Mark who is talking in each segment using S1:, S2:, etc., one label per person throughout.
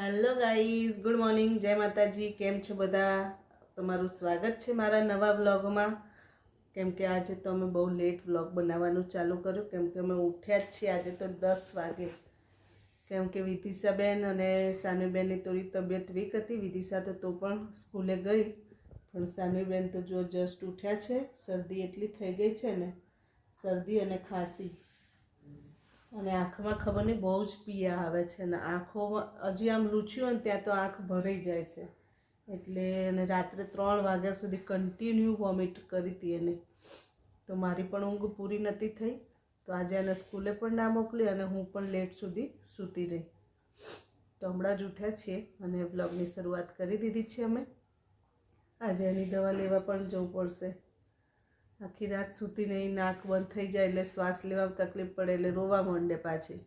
S1: Hello guys, good morning, જય માતાજી. કેમ છો બધા? તમારું સ્વાગત છે મારા નવા વ્લોગમાં. કેમ કે આજે તો અમે બહુ લેટ વ્લોગ બનાવવાનું ચાલુ કર્યું, કેમ કે અમે ઉઠ્યા જ છીએ આજે તો 10 વાગે. કેમ કે વિદિશાબેન અને સાનુબેનની થોડી તબિયત વીક હતી. વિદિશા તો પણ સ્કૂલે ગઈ, પણ સાનુબેન તો જો જસ્ટ ઉઠ્યા છે. શરદી એટલી થઈ ગઈ છે ને, શરદી અને ખાંસી, અને આંખમાં ખબર નહીં બહુ જ પિયા આવે છે ને આંખોમાં હજી આમ લૂછ્યું હોય ને ત્યાં તો આંખ ભરાઈ જાય છે. એટલે અને રાત્રે 3 વાગ્યા સુધી કન્ટિન્યુ વોમિટ કરી હતી એને. તો મારી પણ ઊંઘ પૂરી નથી થઈ, તો આજે એને સ્કૂલે પણ ના મોકલી અને હું પણ લેટ સુધી સૂતી રહી. તો હમણાં જ ઉઠ્યા છીએ અને બ્લોગની શરૂઆત કરી દીધી છે અમે. આજે એની દવા લેવા પણ જવું પડશે. આખી રાત સૂતી નહીં, નાક બંધ થઈ જાય એટલે શ્વાસ લેવામાં તકલીફ પડે એટલે રોવા માંડે પાછી.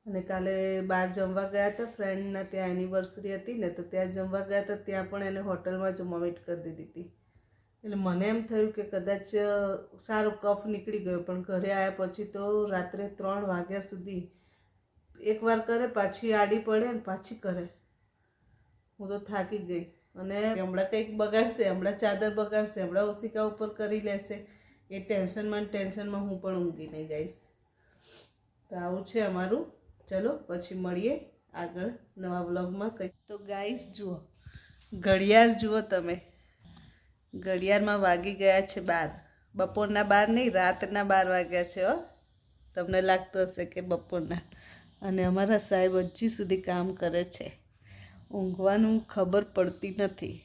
S1: અને કાલે બહાર જમવા ગયા હતા, ફ્રેન્ડના ત્યાં એનિવર્સરી હતી ને, તો ત્યાં જમવા ગયા હતા. ત્યાં પણ એને હોટલમાં જ વોમિટ કરી દીધી હતી. એટલે મને એમ થયું કે કદાચ સારો કફ નીકળી ગયો, પણ ઘરે આવ્યા પછી તો રાત્રે 3 વાગ્યા સુધી એકવાર કરે, પાછી આડી પડે ને પાછી કરે. હું તો થાકી ગઈ. અને હમણાં કંઈક બગાડશે, હમણાં ચાદર બગાડશે, હમણાં ઓશિકા ઉપર કરી લેશે. એ ટેન્શનમાં હું પણ ઊંઘી નહીં જઈશ. તો આવું છે અમારું. ચલો પછી મળીએ આગળ નવા વ્લોગમાં કંઈક. તો ગાઈસ જુઓ, ઘડિયાળ જુઓ તમે, ઘડિયાળમાં વાગી ગયા છે 12. બપોરના 12 નહીં, રાતના 12 વાગ્યા છે હો. તમને લાગતું હશે કે બપોરના. અને અમારા સાહેબ હજી સુધી કામ કરે છે. ઊંઘવાનું ખબર પડતી નથી.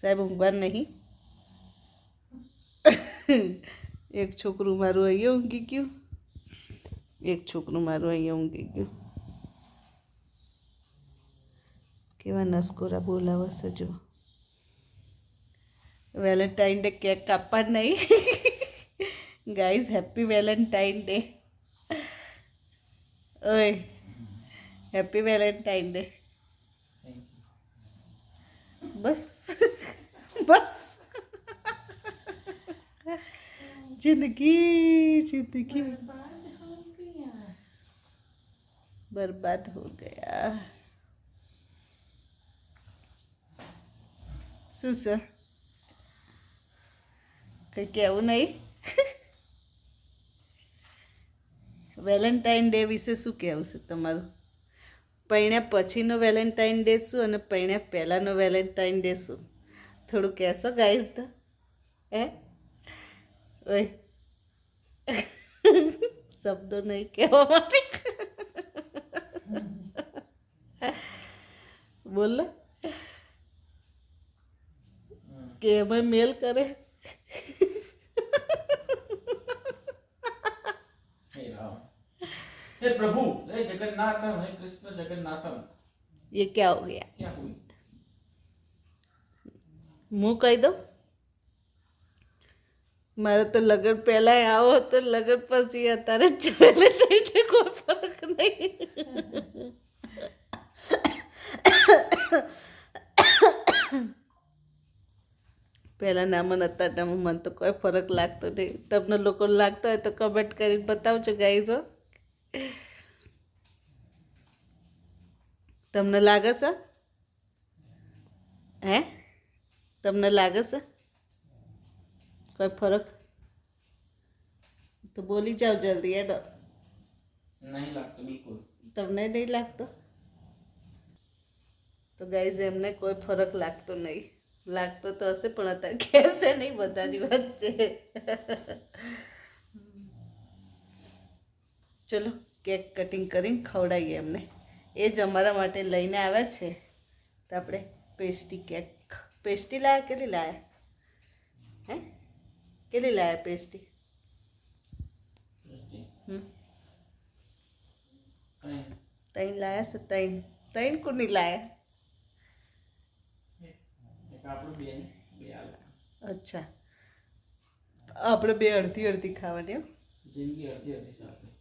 S1: સાહેબ ઊંઘવા નહીં. એક છોકરું મારું અહીંયા ઊંઘી ગયું, એક છોકરું મારું અહીંયા ઊંઘી ગયું. કેવા નસકોરા બોલાવે છે જો. વેલેન્ટાઇન ડે કેક કાપવા નહીં ગાઈઝ. Happy Valentine day. ઓય, હેપી વેલેન્ટાઇન ડે. બસ બસ. जिंदगी बर्बाद हो गया. શું છે કંઈ કહેવું નહીં? વેલેન્ટાઇન ડે વિશે શું કહેવું છે તમારું? પૈણ્યા પછીનો વેલેન્ટાઇન ડે શું અને પૈણ્યા પહેલાંનો વેલેન્ટાઇન ડે શું? થોડું કહેશો ગાઈઝ? તો ઓય શબ્દો નહીં કહેવા માટે. બોલો કે એમાં મેલ કરે.
S2: हे प्रभु, हे जगन्नाथम, हे कृष्ण जगन्नाथम.
S1: ये क्या हो गया?
S2: क्या हुई?
S1: હું કહી દઉં? મારે તો લગ્ન પહેલાં આવો તો લગ્ન પછી અત્યારે જ વેલેન્ટાઇન ડે કોઈ ફરક નહીં. પહેલાં નામાં અત્યારનામાં મને તો કોઈ ફરક લાગતો નહીં. તમને લોકો લાગતો હોય તો કમેન્ટ કરીને બતાવજો ગાઈઝો. તમને લાગે છે? હે, તમને લાગે છે કોઈ ફરક? તો બોલી જાઓ જલ્દી. એડો.
S2: नहीं लगता बिल्कुल.
S1: તમને નહીં લાગતો? તો ગાઈઝ એમને કોઈ ફરક લાગતો નહીં. લાગતો તો હશે પણ અત્યારે કહેશે નહીં, બધાની વચ્ચે. ચલો કેક કટિંગ કરીને ખવડાવીએ એમને. એ જ અમારા માટે લઈને આવ્યા છે. તો આપણે પેસ્ટી કેક. પેસ્ટી લાયા? કેટલી લાયા? હે, કેટલી લાયા પેસ્ટી? ત્રણ લાયા છે. ત્રણ કોની લાયા? અચ્છા, આપણે બે અડધી અડધી ખાવાની.
S2: जिंदगी अर्धी अर्धी साथ में.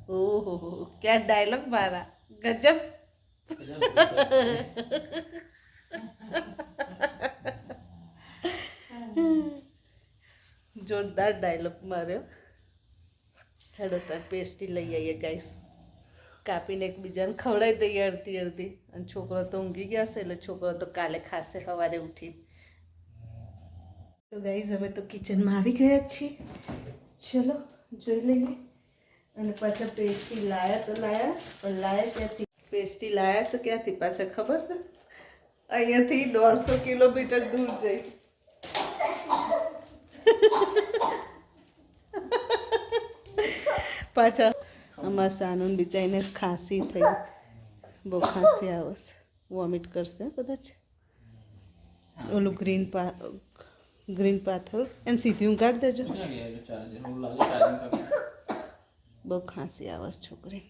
S1: ઓહો, ક્યાં ડાયલોગ મારા, ગજબ. જોરદાર ડાયલોગ માર્યો. હેડો તાર પેસ્ટી લઈ આવીએ ગાઈસ. કાપીને એકબીજાને ખવડાવી દઈએ અડધી અડધી. અને છોકરો તો ઊંઘી ગયા હશે એટલે છોકરો તો કાલે ખાશે સવારે ઉઠી. તો ગાઈઝ અમે તો કિચનમાં આવી ગયા છીએ. ચલો જોઈ લઈએ. અને પાછા પેસ્ટી લાયા તો લાયા, પણ લાયા ક્યાંથી? પેસ્ટી લાયા છે ક્યાંથી પાછા ખબર છે? અહીંયાથી 150 કિલોમીટર દૂર જઈ. પાછા અમારા સાનુન બિચારીને ખાંસી થઈ, બહુ ખાંસી આવે છે, વોમિટ કરશે કદાચ. ઓલું ગ્રીન પાથર એને સીધી ઊંઘાડી દેજો. બહુ ખાંસી આવે છે છોકરી.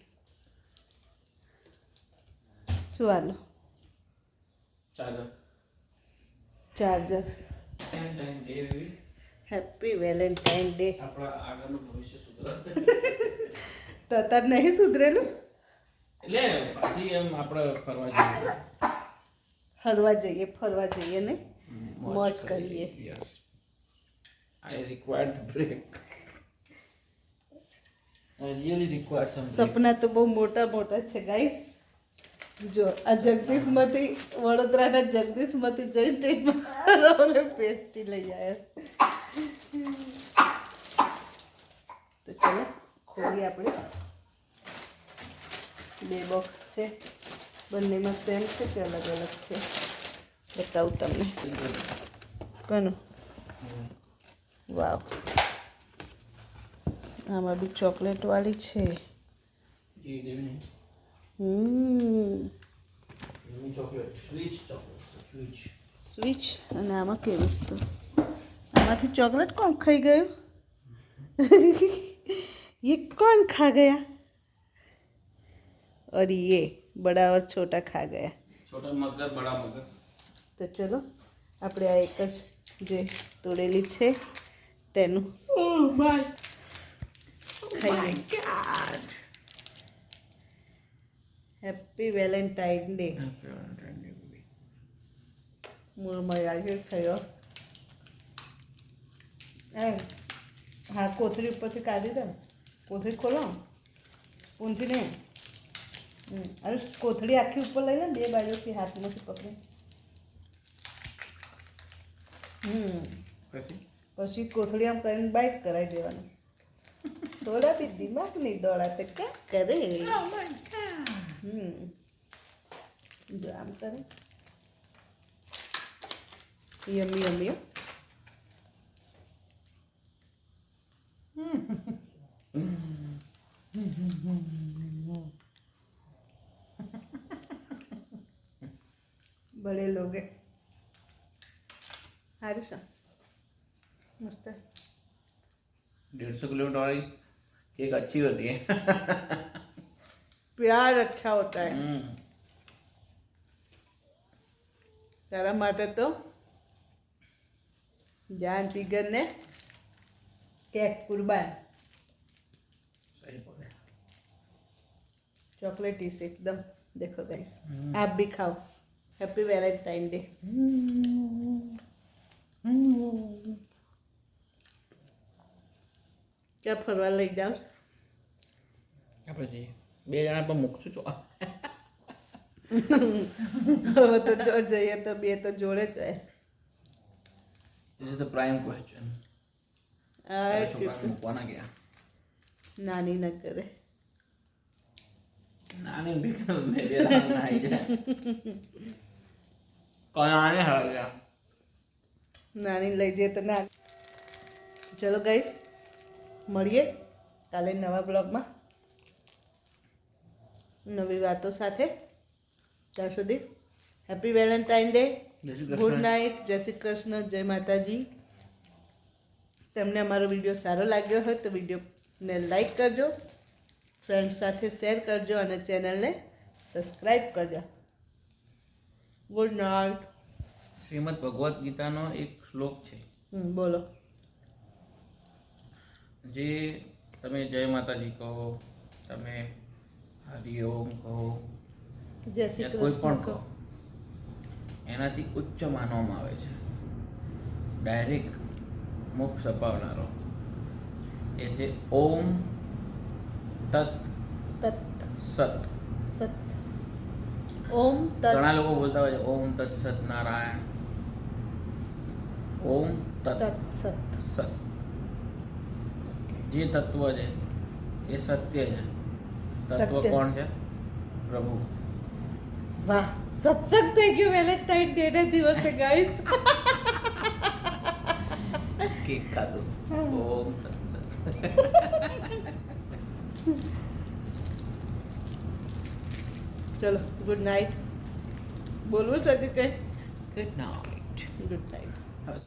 S1: શું હાલો? ચાર્જર. Happy Valentine day. તો તાર નહીં સુધરેલું?
S2: એટલે પાછી એમ આપણે ફરવા જઈએ ને મોજ કરીએ. Yes, I required break. I really required some.
S1: સપના તો બહુ મોટા મોટા છે ગાઈસ. જો આ જગદીશમાંથી, વડોદરાના જગદીશમાંથી જઈને ટ્રેનમાં પેસ્ટી લઈ આવ્યા. તો ચલો ખોલીએ આપણે. 2 બોક્સ છે, બંનેમાં સેમ છે કે અલગ અલગ છે બતાવું તમને. કોનું? વાવ, આમાં બી ચોકલેટ વાળી છે. સ્વીચ. અને આમાં કેવી વસ્તુ? આમાંથી ચોકલેટ કોણ ખાઈ ગયું? ये कौन खा गया? और ये बड़ा और छोटा खा गया.
S2: छोटा मगर बड़ा मगर.
S1: તો ચલો આપણે આ એક જ જે તોડેલી છે તેનું ખાઈએ. Happy Valentine day. મૂળમાં આજે થયો. હા, કોથળી ઉપરથી કાઢી દે. કોથળી ખોલો સ્પૂનથી નહીં. અરે કોથળી આખી ઉપર લઈ લે, 2 બાજુથી હાથમાંથી પકડી. પછી કોથળી આમ કરીને બાઈટ કરાવી દેવાનું. થોડા બી દિમાગ નહીં દોડાતે ક્યાં કરે. જો આમ કરે. યમી યમી. बड़े लोग हैं. सारी सा मस्त है.
S2: 150 किलोमीटर वाली केक अच्छी होती है.
S1: प्यार अच्छा होता है. तारा माटे तो जान जिगर ने केक कुर्बान.
S2: सही बोले.
S1: चॉकलेटी से एकदम. देखो गाइस, आप भी खाओ. Happy Valentine day. क्या फरवा लई जाओ?
S2: આપણે જઈએ 2 જણા પર મૂકશું છો.
S1: હવે તો જો જઈએ તો 2 તો જોડે જ હોય.
S2: This is the prime question. છોકરા મૂકવાના ગયા.
S1: નાની ન કરે.
S2: નાની બેટા મેં 2 જણા આવી જાય. કોઈ આને હરાવ્યા.
S1: નાની લઈ જઈએ તો ના. ચલો ગાઈસ, મળીએ કાલે નવા બ્લોગમાં નવી વાતો સાથે. ત્યાં સુધી happy Valentine day. Good night. જય શ્રી કૃષ્ણ. જય માતાજી. તમને અમારો વિડીયો સારો લાગ્યો હોય તો વિડીયોને લાઈક કરજો, ફ્રેન્ડ્સ સાથે શેર કરજો અને ચેનલને સબસ્ક્રાઈબ કરજો. Good night.
S2: શ્રીમદ ભગવદ્ ગીતાનો એક શ્લોક છે.
S1: બોલો.
S2: જે તમે જય માતાજી કહો, તમે હરિઓમ કહો,
S1: જય શ્રી
S2: કોઈ પણ
S1: કૃષ્ણ
S2: કહો, એનાથી ઉચ્ચ માનવામાં આવે છે. ડાયરેક્ટ મોક્ષ અપાવનારો એ છે ઓમ તત
S1: તત
S2: સત.
S1: સત. ઓમ તત્
S2: ઘણા લોકો બોલતા હોય છે ઓમ તત્ સત નારાયણ. ઓમ તત્
S1: તત્સત.
S2: સત. જે તત્વ છે એ સત્ય છે. તત્વ
S1: સત્ય.
S2: કોણ છે? પ્રભુ.
S1: વાહ, સત્સંગ થઈ ગયું વેલેન્ટાઇન ડે ના દિવસે ગાઈસ.
S2: કેક ખાધું. ઓમ તત્ સત.
S1: ચલો ગુડ નાઇટ. બોલવું છે હજુ કઈ?
S2: Good night.
S1: Good night.